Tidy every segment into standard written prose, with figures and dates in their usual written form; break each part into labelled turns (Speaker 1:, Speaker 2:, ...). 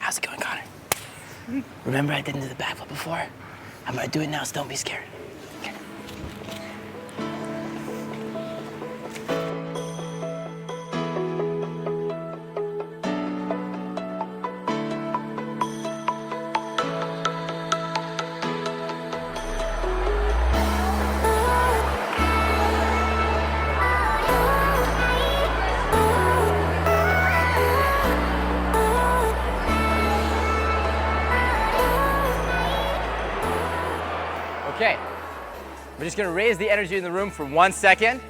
Speaker 1: How's it going, Connor? Remember I didn't do the backflip before? I'm gonna do it now, so don't be scared. Okay. Okay, we're just gonna raise the energy in the room for 1 second.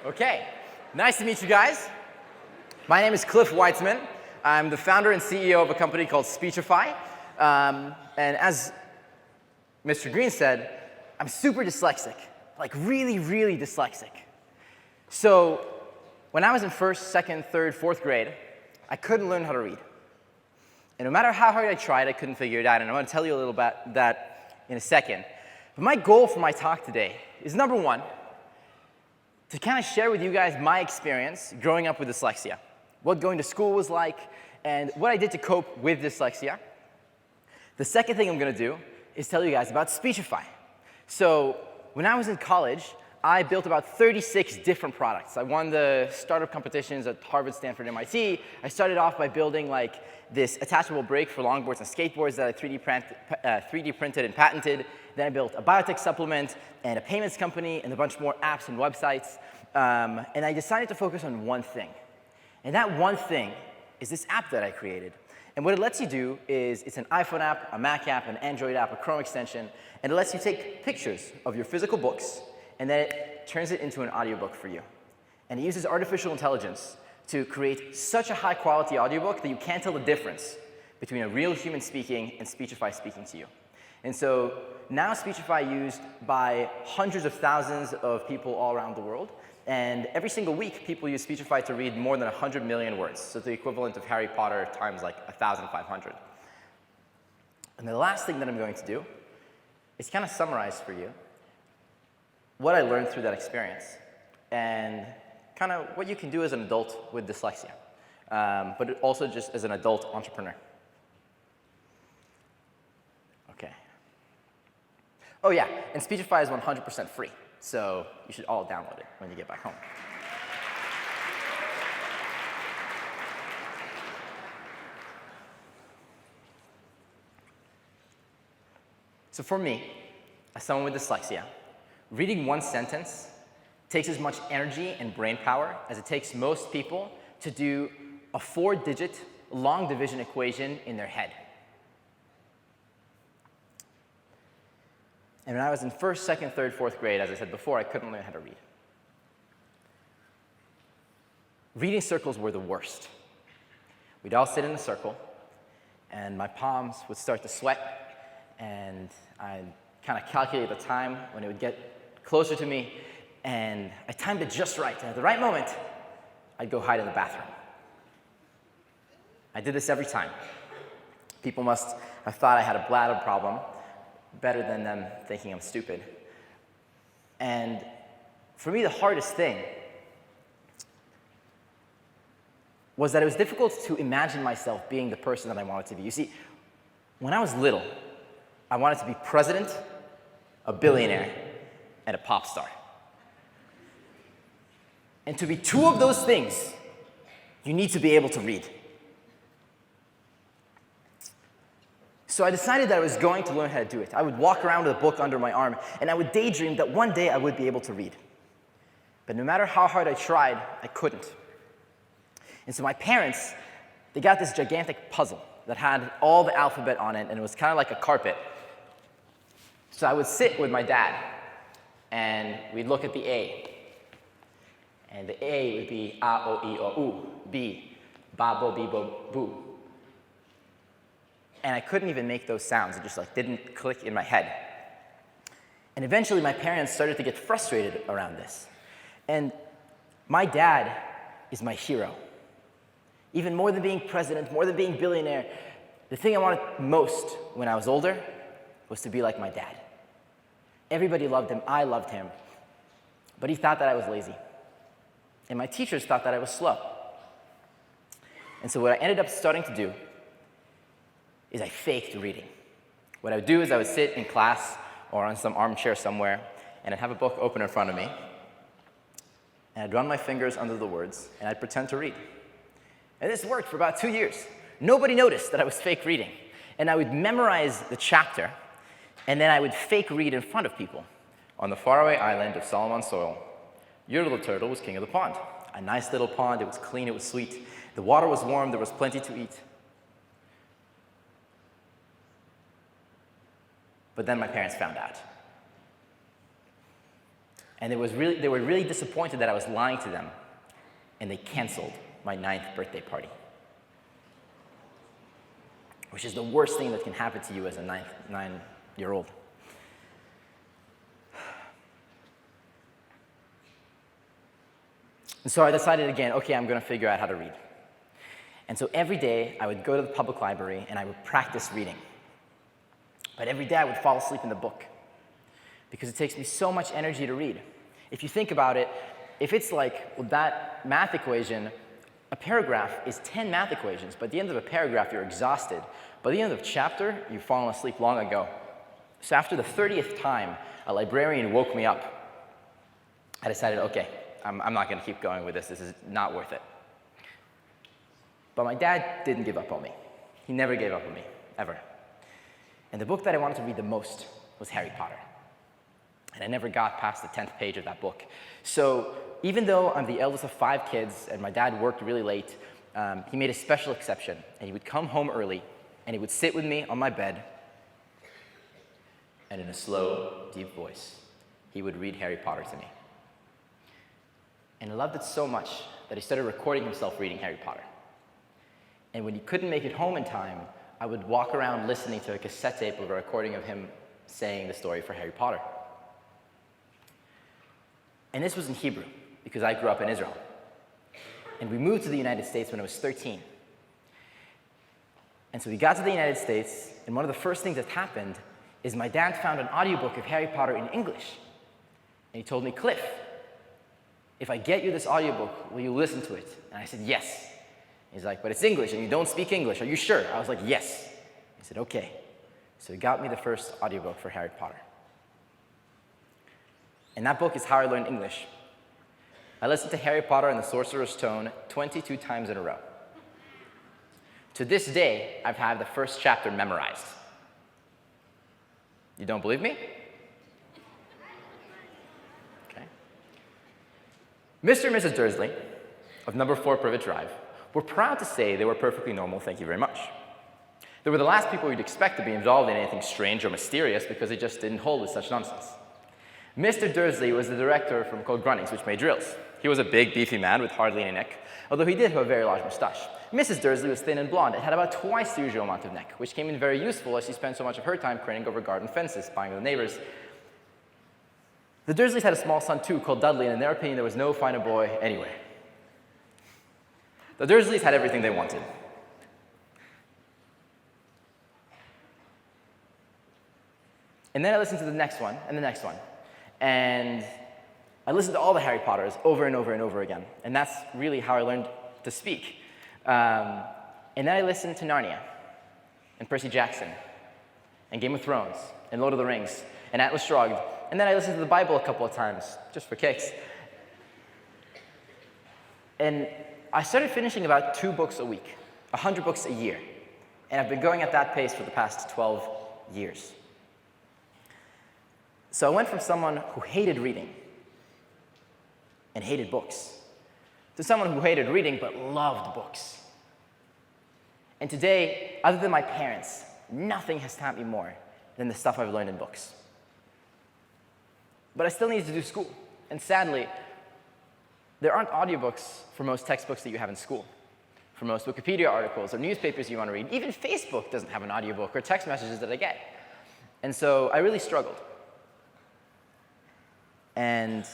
Speaker 1: Okay, nice to meet you guys. My name is Cliff Weitzman. I'm the founder and CEO of a company called Speechify. And as Mr. Green said, I'm super dyslexic. Like really, really dyslexic. So when I was in first, second, third, fourth grade, I couldn't learn how to read. And no matter how hard I tried, I couldn't figure it out. And I'm going to tell you a little about that in a second. But my goal for my talk today is, number one, to kind of share with you guys my experience growing up with dyslexia, what going to school was like, and what I did to cope with dyslexia. The second thing I'm going to do is tell you guys about Speechify. So when I was in college, I built about 36 different products. I won the startup competitions at Harvard, Stanford, MIT. I started off by building like this attachable brake for longboards and skateboards that I 3D printed and patented. Then I built a biotech supplement and a payments company and a bunch more apps and websites. And I decided to focus on one thing. And that one thing is this app that I created. And what it lets you do is, it's an iPhone app, a Mac app, an Android app, a Chrome extension, and it lets you take pictures of your physical books, and then it turns it into an audiobook for you. And it uses artificial intelligence to create such a high-quality audiobook that you can't tell the difference between a real human speaking and Speechify speaking to you. And so now Speechify is used by hundreds of thousands of people all around the world. And every single week, people use Speechify to read more than 100 million words. So the equivalent of Harry Potter times like 1,500. And the last thing that I'm going to do is kind of summarize for you what I learned through that experience and kind of what you can do as an adult with dyslexia, but also just as an adult entrepreneur. Okay. Oh yeah, and Speechify is 100% free. So you should all download it when you get back home. So for me, as someone with dyslexia, reading one sentence takes as much energy and brain power as it takes most people to do a 4-digit long division equation in their head. And when I was in first, second, third, fourth grade, as I said before, I couldn't learn how to read. Reading circles were the worst. We'd all sit in a circle, and my palms would start to sweat, and I'd kind of calculate the time when it would get closer to me, and I timed it just right. And at the right moment, I'd go hide in the bathroom. I did this every time. People must have thought I had a bladder problem, better than them thinking I'm stupid. And for me, the hardest thing was that it was difficult to imagine myself being the person that I wanted to be. You see, when I was little, I wanted to be president, a billionaire, and a pop star. And to be two of those things, you need to be able to read. So I decided that I was going to learn how to do it. I would walk around with a book under my arm, and I would daydream that one day I would be able to read. But no matter how hard I tried, I couldn't. And so my parents, they got this gigantic puzzle that had all the alphabet on it, and it was kind of like a carpet. So I would sit with my dad, and we'd look at the A. And the A would be A, O, E, O, U. B, ba, bo, bi, bo, boo. And I couldn't even make those sounds. It just didn't click in my head. And eventually my parents started to get frustrated around this. And my dad is my hero. Even more than being president, more than being billionaire, The thing I wanted most when I was older was to be like my dad. Everybody loved him, I loved him, but he thought that I was lazy. And my teachers thought that I was slow. And so what I ended up starting to do is I faked reading. What I would do is I would sit in class or on some armchair somewhere, and I'd have a book open in front of me, and I'd run my fingers under the words, and I'd pretend to read. And this worked for about 2 years. Nobody noticed that I was fake reading. And I would memorize the chapter, and then I would fake read in front of people. On the faraway island of Solomon's soil, your little turtle was king of the pond. A nice little pond, it was clean, it was sweet. The water was warm, there was plenty to eat. But then my parents found out. And they were really disappointed that I was lying to them, and they canceled my 9th birthday party, which is the worst thing that can happen to you as a 9-year-old. And so I decided again, okay, I'm going to figure out how to read. And so every day I would go to the public library and I would practice reading. But every day I would fall asleep in the book because it takes me so much energy to read. If you think about it, if it's like that math equation, a paragraph is 10 math equations, but at the end of a paragraph you're exhausted. By the end of a chapter, you've fallen asleep long ago. So after the 30th time a librarian woke me up, I decided, okay, I'm not going to keep going with this. This is not worth it. But my dad didn't give up on me. He never gave up on me, ever. And the book that I wanted to read the most was Harry Potter. And I never got past the 10th page of that book. So even though I'm the eldest of 5 kids and my dad worked really late, he made a special exception. And he would come home early, and he would sit with me on my bed, and in a slow, deep voice, he would read Harry Potter to me. And I loved it so much that he started recording himself reading Harry Potter. And when he couldn't make it home in time, I would walk around listening to a cassette tape of a recording of him saying the story for Harry Potter. And this was in Hebrew, because I grew up in Israel. And we moved to the United States when I was 13. And so we got to the United States, and one of the first things that happened is my dad found an audiobook of Harry Potter in English. And he told me, Cliff, if I get you this audiobook, will you listen to it? And I said, yes. He's like, but it's English, and you don't speak English. Are you sure? I was like, yes. He said, okay. So he got me the first audiobook for Harry Potter. And that book is how I learned English. I listened to Harry Potter and the Sorcerer's Stone 22 times in a row. To this day, I've had the first chapter memorized. You don't believe me? Okay. Mr. and Mrs. Dursley, of number 4 Privet Drive, were proud to say they were perfectly normal, thank you very much. They were the last people you'd expect to be involved in anything strange or mysterious because they just didn't hold with such nonsense. Mr. Dursley was the director from Code Grunnings, which made drills. He was a big, beefy man with hardly any neck, although he did have a very large mustache. Mrs. Dursley was thin and blonde and had about twice the usual amount of neck, which came in very useful as she spent so much of her time craning over garden fences, spying on the neighbors. The Dursleys had a small son, too, called Dudley, and in their opinion, there was no finer boy anywhere. The Dursleys had everything they wanted. And then I listened to the next one, and the next one. And I listened to all the Harry Potters over and over and over again. And that's really how I learned to speak. And then I listened to Narnia, and Percy Jackson, and Game of Thrones, and Lord of the Rings, and Atlas Shrugged. And then I listened to the Bible a couple of times, just for kicks. And I started finishing about 2 books a week, 100 books a year. And I've been going at that pace for the past 12 years. So I went from someone who hated reading and hated books to someone who hated reading but loved books. And today, other than my parents, nothing has taught me more than the stuff I've learned in books. But I still need to do school. And sadly, there aren't audiobooks for most textbooks that you have in school, for most Wikipedia articles or newspapers you want to read. Even Facebook doesn't have an audiobook or text messages that I get. And so I really struggled. And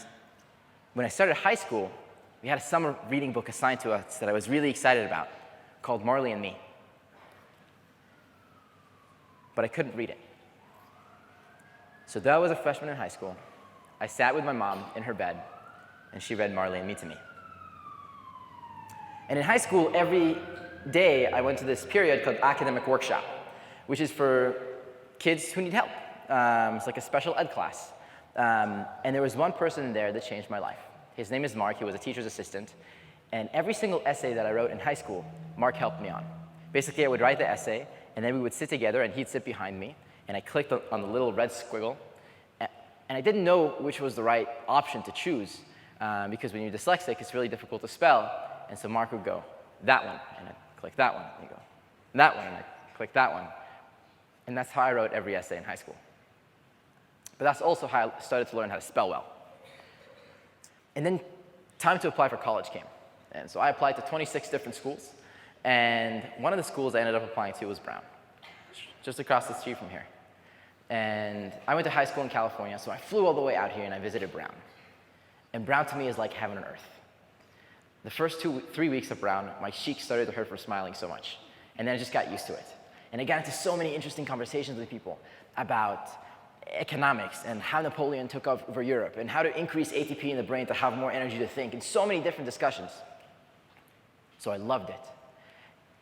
Speaker 1: when I started high school, we had a summer reading book assigned to us that I was really excited about, called Marley and Me. but I couldn't read it. So though I was a freshman in high school, I sat with my mom in her bed, and she read Marley and Me to me. And in high school, every day I went to this period called academic workshop, which is for kids who need help. It's like a special ed class. And there was one person there that changed my life. His name is Mark. He was a teacher's assistant. And every single essay that I wrote in high school, Mark helped me on. Basically, I would write the essay, and then we would sit together, and he'd sit behind me, and I clicked on the little red squiggle. And I didn't know which was the right option to choose, because when you're dyslexic, it's really difficult to spell. And so Mark would go, that one, and I'd click that one. And he'd go, that one, and I'd click that one. And that's how I wrote every essay in high school. But that's also how I started to learn how to spell well. And then time to apply for college came. And so I applied to 26 different schools. And one of the schools I ended up applying to was Brown, just across the street from here. And I went to high school in California, so I flew all the way out here and I visited Brown. And Brown to me is like heaven on earth. The first 3 weeks of Brown, my cheeks started to hurt for smiling so much. And then I just got used to it. And I got into so many interesting conversations with people about economics and how Napoleon took over Europe and how to increase ATP in the brain to have more energy to think, and so many different discussions. So I loved it.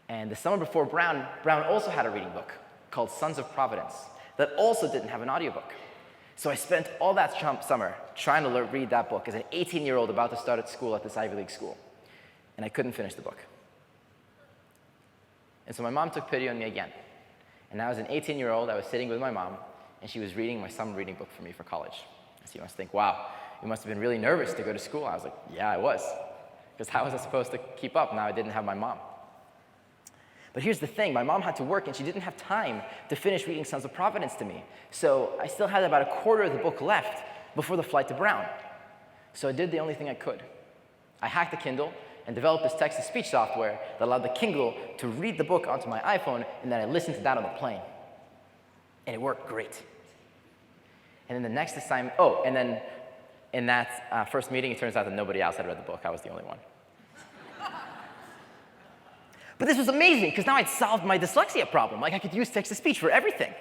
Speaker 1: And the summer before Brown also had a reading book called Sons of Providence that also didn't have an audiobook. So I spent all that summer trying to read that book as an 18-year-old about to start at school at this Ivy League school. And I couldn't finish the book. And so my mom took pity on me again. And as an 18-year-old, I was sitting with my mom, and she was reading my summer reading book for me for college. So you must think, wow, you must have been really nervous to go to school. I was like, yeah, I was. Because how was I supposed to keep up now I didn't have my mom? But here's the thing, my mom had to work and she didn't have time to finish reading Sons of Providence to me. So I still had about a quarter of the book left before the flight to Brown. So I did the only thing I could. I hacked the Kindle and developed this text-to-speech software that allowed the Kindle to read the book onto my iPhone, and then I listened to that on the plane. And it worked great. And then the next assignment, and then in that first meeting, it turns out that nobody else had read the book. I was the only one. But this was amazing, because now I'd solved my dyslexia problem. Like, I could use text-to-speech for everything.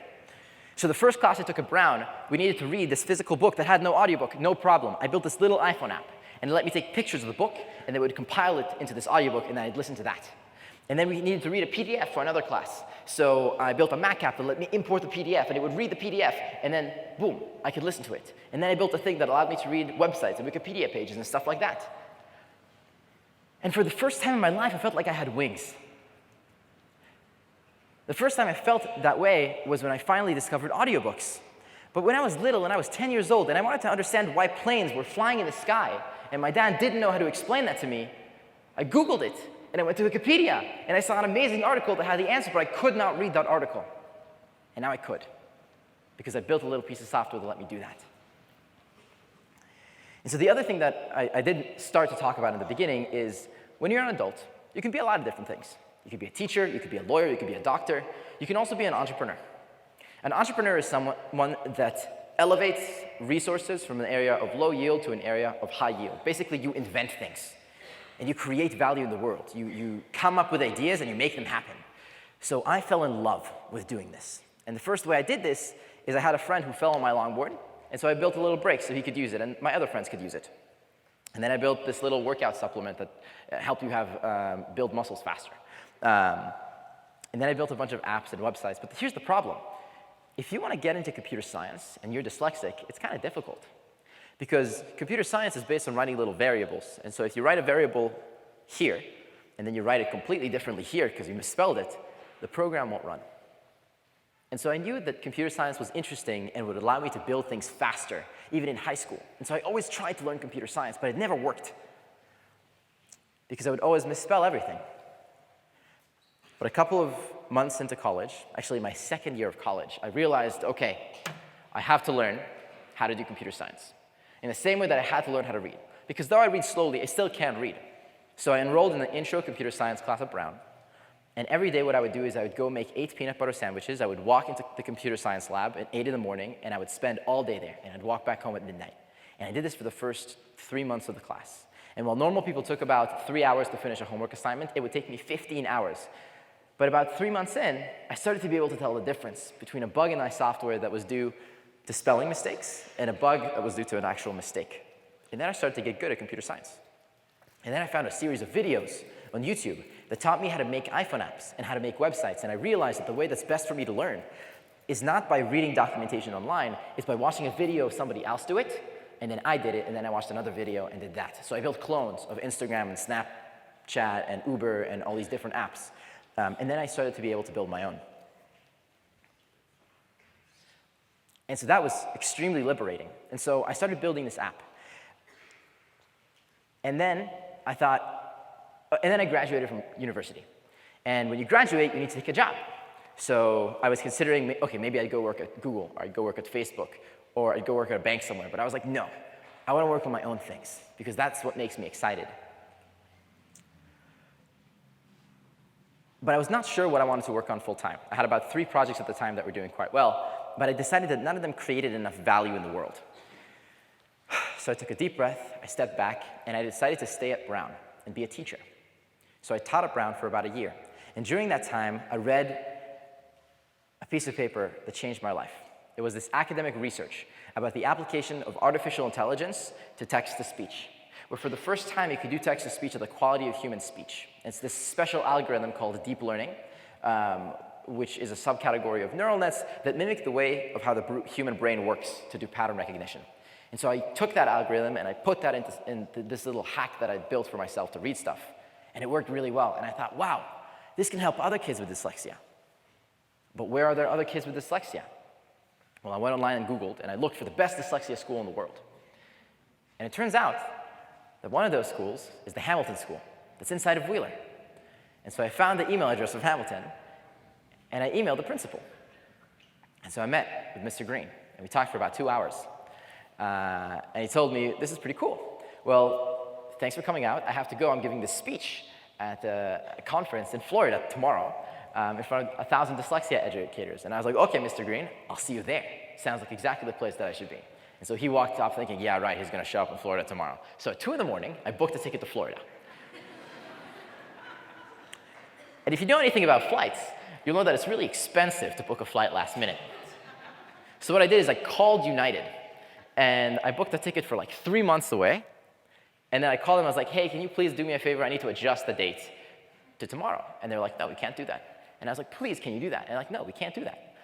Speaker 1: So the first class I took at Brown, we needed to read this physical book that had no audiobook, no problem. I built this little iPhone app, and it let me take pictures of the book, and they would compile it into this audiobook, and then I'd listen to that. And then we needed to read a PDF for another class. So I built a Mac app that let me import the PDF, and it would read the PDF, and then, boom, I could listen to it. And then I built a thing that allowed me to read websites and Wikipedia pages and stuff like that. And for the first time in my life, I felt like I had wings. The first time I felt that way was when I finally discovered audiobooks. But when I was little and I was 10 years old and I wanted to understand why planes were flying in the sky, and my dad didn't know how to explain that to me, I Googled it, and I went to Wikipedia, and I saw an amazing article that had the answer, but I could not read that article. And now I could, because I built a little piece of software that let me do that. And so the other thing that I didn't start to talk about in the beginning is when you're an adult, you can be a lot of different things. You could be a teacher, you could be a lawyer, you could be a doctor. You can also be an entrepreneur. An entrepreneur is someone that elevates resources from an area of low yield to an area of high yield. Basically, you invent things, and you create value in the world. You come up with ideas, and you make them happen. So I fell in love with doing this. And the first way I did this is I had a friend who fell on my longboard, and so I built a little brake so he could use it, and my other friends could use it. And then I built this little workout supplement that helped you build muscles faster. And then I built a bunch of apps and websites. But here's the problem. If you want to get into computer science and you're dyslexic, it's kind of difficult. Because computer science is based on writing little variables. And so if you write a variable here, and then you write it completely differently here because you misspelled it, the program won't run. And so I knew that computer science was interesting and would allow me to build things faster, even in high school. And so I always tried to learn computer science, but it never worked. Because I would always misspell everything. But a couple of months into college, actually my second year of college, I realized, okay, I have to learn how to do computer science. In the same way that I had to learn how to read. Because though I read slowly, I still can't read. So I enrolled in the intro computer science class at Brown. And every day what I would do is I would go make 8 peanut butter sandwiches. I would walk into the computer science lab at 8 in the morning, and I would spend all day there. And I'd walk back home at midnight. And I did this for the first 3 months of the class. And while normal people took about 3 hours to finish a homework assignment, it would take me 15 hours. But about 3 months in, I started to be able to tell the difference between a bug in my software that was due to spelling mistakes and a bug that was due to an actual mistake. And then I started to get good at computer science. And then I found a series of videos on YouTube that taught me how to make iPhone apps and how to make websites. And I realized that the way that's best for me to learn is not by reading documentation online, it's by watching a video of somebody else do it, and then I did it, and then I watched another video and did that. So I built clones of Instagram and Snapchat and Uber and all these different apps. And then I started to be able to build my own. And so that was extremely liberating. And so I started building this app. And then I graduated from university. And when you graduate, you need to take a job. So I was considering, okay, maybe I'd go work at Google, or I'd go work at Facebook, or I'd go work at a bank somewhere. But I was like, no, I want to work on my own things, because that's what makes me excited. But I was not sure what I wanted to work on full time. I had about 3 projects at the time that were doing quite well, but I decided that none of them created enough value in the world. So I took a deep breath, I stepped back, and I decided to stay at Brown and be a teacher. So I taught at Brown for about a year. And during that time, I read a piece of paper that changed my life. It was this academic research about the application of artificial intelligence to text-to-speech, where for the first time you could do text-to-speech at the quality of human speech. It's this special algorithm called deep learning, which is a subcategory of neural nets that mimic the way of how the human brain works to do pattern recognition. And so I took that algorithm and I put that into this little hack that I built for myself to read stuff. And it worked really well. And I thought, wow, this can help other kids with dyslexia. But where are there other kids with dyslexia? Well, I went online and Googled, and I looked for the best dyslexia school in the world. And it turns out that one of those schools is the Hamilton School that's inside of Wheeler. And so I found the email address of Hamilton, and I emailed the principal. And so I met with Mr. Green, and we talked for about 2 hours. And he told me, this is pretty cool. Well, thanks for coming out. I have to go. I'm giving this speech at a conference in Florida tomorrow in front of 1,000 dyslexia educators. And I was like, okay, Mr. Green, I'll see you there. Sounds like exactly the place that I should be. And so he walked off thinking, yeah, right, he's going to show up in Florida tomorrow. So at 2 in the morning, I booked a ticket to Florida. And if you know anything about flights, you'll know that it's really expensive to book a flight last minute. So what I did is I called United, and I booked a ticket for like 3 months away. And then I called them, I was like, hey, can you please do me a favor? I need to adjust the date to tomorrow. And they're like, no, we can't do that. And I was like, please, can you do that? And they're like, no, we can't do that.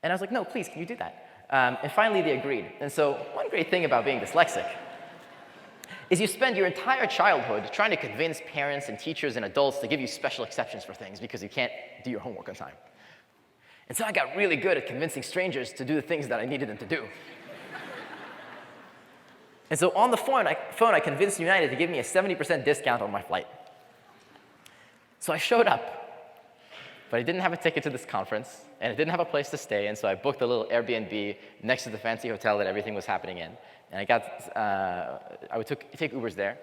Speaker 1: And I was like, no, please, can you do that? And finally, they agreed. And so one great thing about being dyslexic is you spend your entire childhood trying to convince parents and teachers and adults to give you special exceptions for things because you can't do your homework on time. And so I got really good at convincing strangers to do the things that I needed them to do. And so on the phone, I convinced United to give me a 70% discount on my flight. So I showed up. But I didn't have a ticket to this conference, and I didn't have a place to stay, and so I booked a little Airbnb next to the fancy hotel that everything was happening in. And I would take Ubers there,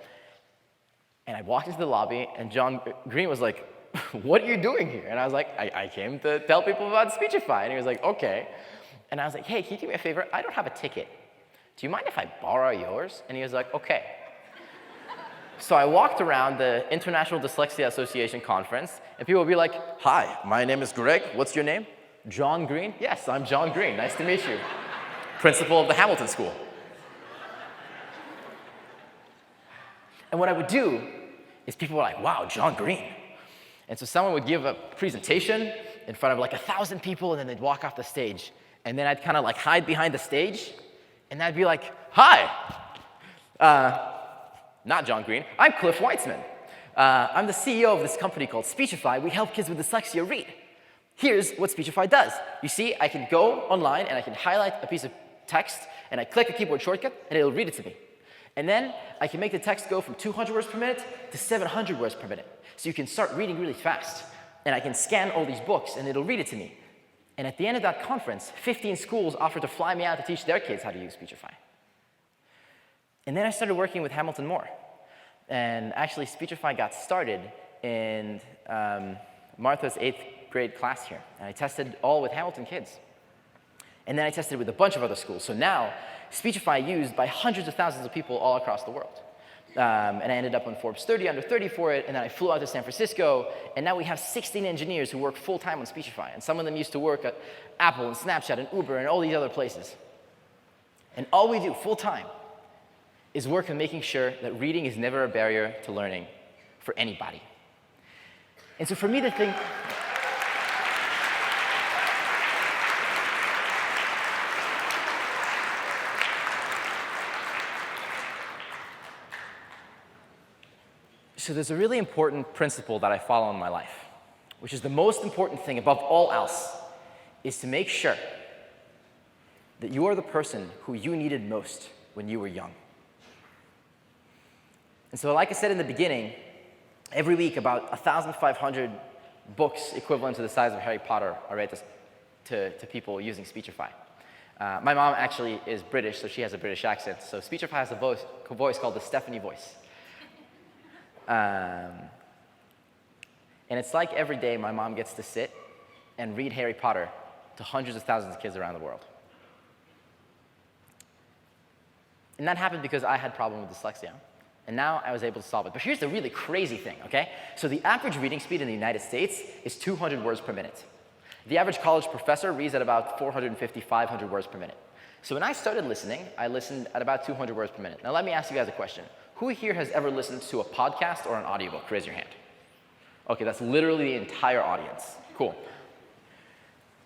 Speaker 1: and I walked into the lobby, and John Green was like, what are you doing here? And I was like, I came to tell people about Speechify. And he was like, okay. And I was like, hey, can you do me a favor? I don't have a ticket. Do you mind if I borrow yours? And he was like, okay. So I walked around the International Dyslexia Association conference, and people would be like, hi, my name is Greg. What's your name? John Green? Yes, I'm John Green. Nice to meet you. Principal of the Hamilton School. And what I would do is people were like, wow, John Green. And so someone would give a presentation in front of like 1,000 people, and then they'd walk off the stage. And then I'd kind of like hide behind the stage, and I'd be like, hi. Not John Green, I'm Cliff Weitzman. I'm the CEO of this company called Speechify. We help kids with dyslexia read. Here's what Speechify does. You see, I can go online and I can highlight a piece of text, and I click a keyboard shortcut, and it'll read it to me. And then I can make the text go from 200 words per minute to 700 words per minute. So you can start reading really fast. And I can scan all these books, and it'll read it to me. And at the end of that conference, 15 schools offered to fly me out to teach their kids how to use Speechify. And then I started working with Hamilton more. And actually, Speechify got started in Martha's 8th grade class here. And I tested all with Hamilton kids. And then I tested with a bunch of other schools. So now, Speechify used by hundreds of thousands of people all across the world. And I ended up on Forbes 30 under 30 for it, and then I flew out to San Francisco, and now we have 16 engineers who work full-time on Speechify, and some of them used to work at Apple and Snapchat and Uber and all these other places. And all we do full-time is work on making sure that reading is never a barrier to learning for anybody. And so for me, the thing... So there's a really important principle that I follow in my life, which is the most important thing above all else, is to make sure that you are the person who you needed most when you were young. And so like I said in the beginning, every week about 1,500 books equivalent to the size of Harry Potter are read to people using Speechify. My mom actually is British, so she has a British accent. So Speechify has a voice called the Stephanie voice. And it's like every day my mom gets to sit and read Harry Potter to hundreds of thousands of kids around the world. And that happened because I had a problem with dyslexia. And now I was able to solve it. But here's the really crazy thing, okay? So the average reading speed in the United States is 200 words per minute. The average college professor reads at about 450, 500 words per minute. So when I started listening, I listened at about 200 words per minute. Now let me ask you guys a question. Who here has ever listened to a podcast or an audiobook? Raise your hand. Okay, that's literally the entire audience. Cool.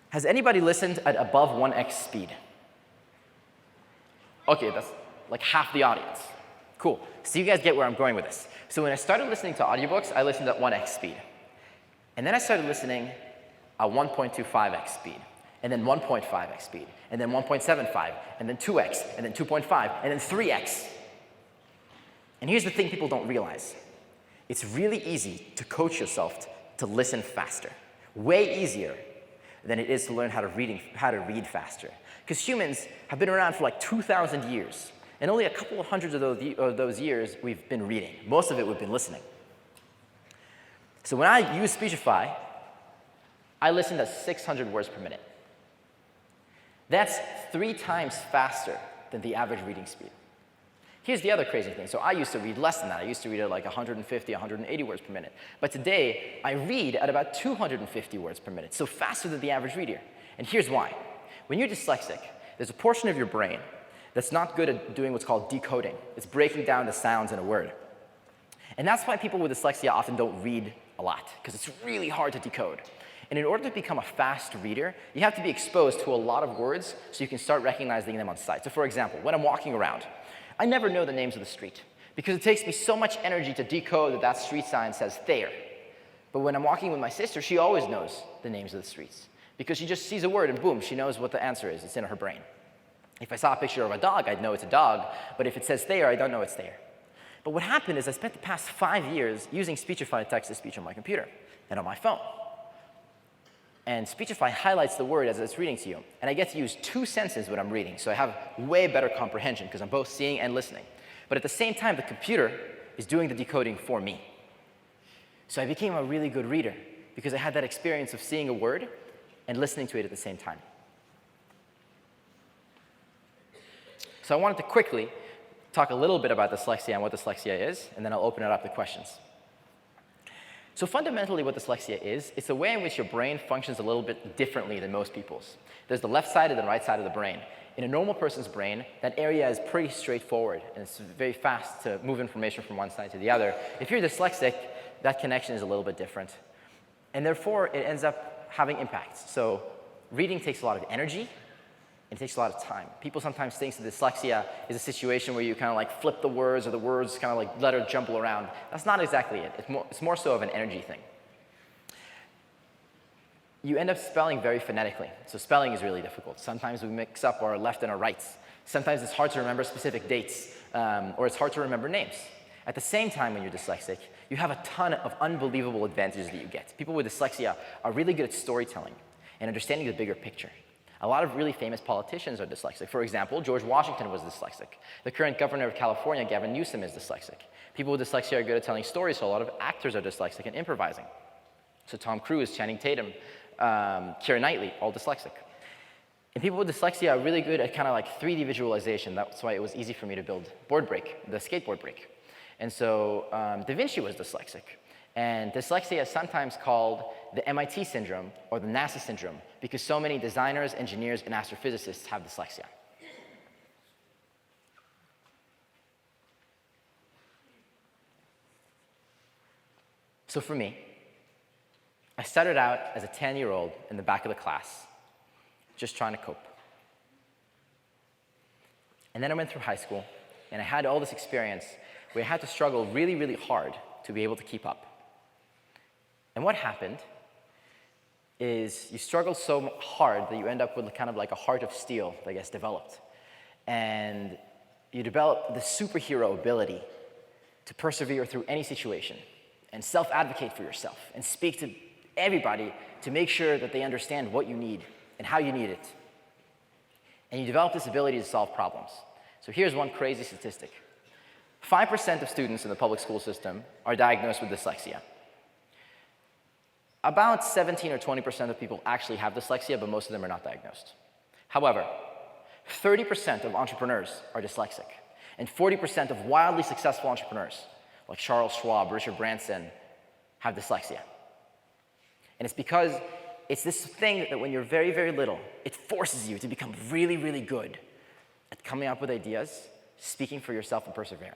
Speaker 1: Has anybody listened at above 1x speed? Okay, that's like half the audience. Cool. So you guys get where I'm going with this. So when I started listening to audiobooks, I listened at 1x speed. And then I started listening at 1.25x speed, and then 1.5x speed, and then 1.75, and then 2x, and then 2.5, and then 3x. And here's the thing people don't realize. It's really easy to coach yourself to listen faster. Way easier than it is to learn how to read faster. Because humans have been around for like 2,000 years. And only a couple of hundreds of those years we've been reading. Most of it we've been listening. So when I use Speechify, I listened at 600 words per minute. That's 3 times faster than the average reading speed. Here's the other crazy thing. So I used to read less than that. I used to read at like 150, 180 words per minute. But today, I read at about 250 words per minute, so faster than the average reader. And here's why. When you're dyslexic, there's a portion of your brain that's not good at doing what's called decoding. It's breaking down the sounds in a word. And that's why people with dyslexia often don't read a lot, because it's really hard to decode. And in order to become a fast reader, you have to be exposed to a lot of words so you can start recognizing them on sight. So for example, when I'm walking around, I never know the names of the street because it takes me so much energy to decode that that street sign says Thayer. But when I'm walking with my sister, she always knows the names of the streets because she just sees a word and boom, she knows what the answer is. It's in her brain. If I saw a picture of a dog, I'd know it's a dog, but if it says Thayer, I don't know it's Thayer. But what happened is I spent the past 5 years using Speechify text-to-speech on my computer and on my phone. And Speechify highlights the word as it's reading to you. And I get to use 2 senses when I'm reading, so I have way better comprehension because I'm both seeing and listening. But at the same time, the computer is doing the decoding for me. So I became a really good reader because I had that experience of seeing a word and listening to it at the same time. So I wanted to quickly talk a little bit about dyslexia and what dyslexia is, and then I'll open it up to questions. So fundamentally what dyslexia is, it's a way in which your brain functions a little bit differently than most people's. There's the left side and the right side of the brain. In a normal person's brain, that area is pretty straightforward, and it's very fast to move information from one side to the other. If you're dyslexic, that connection is a little bit different. And therefore, it ends up having impacts. So reading takes a lot of energy, and it takes a lot of time. People sometimes think that dyslexia is a situation where you kind of like flip the words or the words kind of like let it jumble around. That's not exactly it. It's more so of an energy thing. You end up spelling very phonetically. So spelling is really difficult. Sometimes we mix up our left and our rights. Sometimes it's hard to remember specific dates, or it's hard to remember names. At the same time, when you're dyslexic, you have a ton of unbelievable advantages that you get. People with dyslexia are really good at storytelling and understanding the bigger picture. A lot of really famous politicians are dyslexic. For example, George Washington was dyslexic. The current governor of California, Gavin Newsom, is dyslexic. People with dyslexia are good at telling stories, so a lot of actors are dyslexic and improvising. So Tom Cruise, Channing Tatum, Keira Knightley, all dyslexic. And people with dyslexia are really good at kind of like 3D visualization. That's why it was easy for me to build Board Break, the skateboard break. And so Da Vinci was dyslexic. And dyslexia is sometimes called the MIT syndrome or the NASA syndrome because so many designers, engineers, and astrophysicists have dyslexia. So for me, I started out as a 10-year-old in the back of the class, just trying to cope. And then I went through high school, and I had all this experience where I had to struggle really, really hard to be able to keep up. And what happened is you struggle so hard that you end up with kind of like a heart of steel that gets developed. And you develop the superhero ability to persevere through any situation and self-advocate for yourself and speak to everybody to make sure that they understand what you need and how you need it. And you develop this ability to solve problems. So here's one crazy statistic. 5% of students in the public school system are diagnosed with dyslexia. About 17 or 20% of people actually have dyslexia, but most of them are not diagnosed. However, 30% of entrepreneurs are dyslexic, and 40% of wildly successful entrepreneurs, like Charles Schwab, Richard Branson, have dyslexia. And it's because it's this thing that when you're very, very little, it forces you to become really, really good at coming up with ideas, speaking for yourself, and persevering.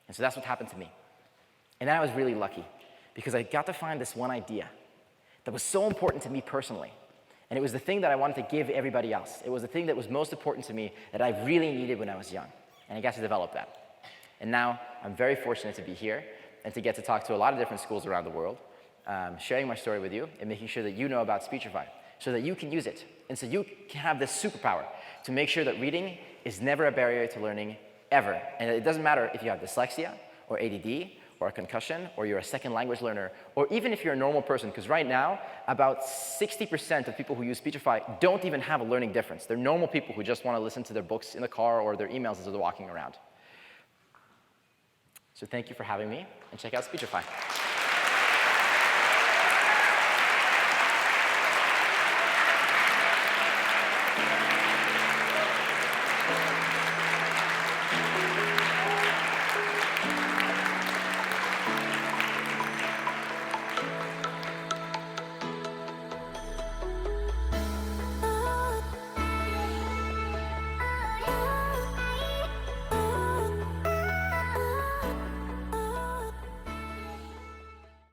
Speaker 1: And so that's what happened to me. And then I was really lucky because I got to find this one idea that was so important to me personally. And it was the thing that I wanted to give everybody else. It was the thing that was most important to me that I really needed when I was young. And I got to develop that. And now I'm very fortunate to be here and to get to talk to a lot of different schools around the world, sharing my story with you and making sure that you know about Speechify so that you can use it. And so you can have this superpower to make sure that reading is never a barrier to learning, ever. And it doesn't matter if you have dyslexia or ADD or a concussion, or you're a second language learner, or even if you're a normal person, because right now, about 60% of people who use Speechify don't even have a learning difference. They're normal people who just want to listen to their books in the car or their emails as they're walking around. So thank you for having me, and check out Speechify.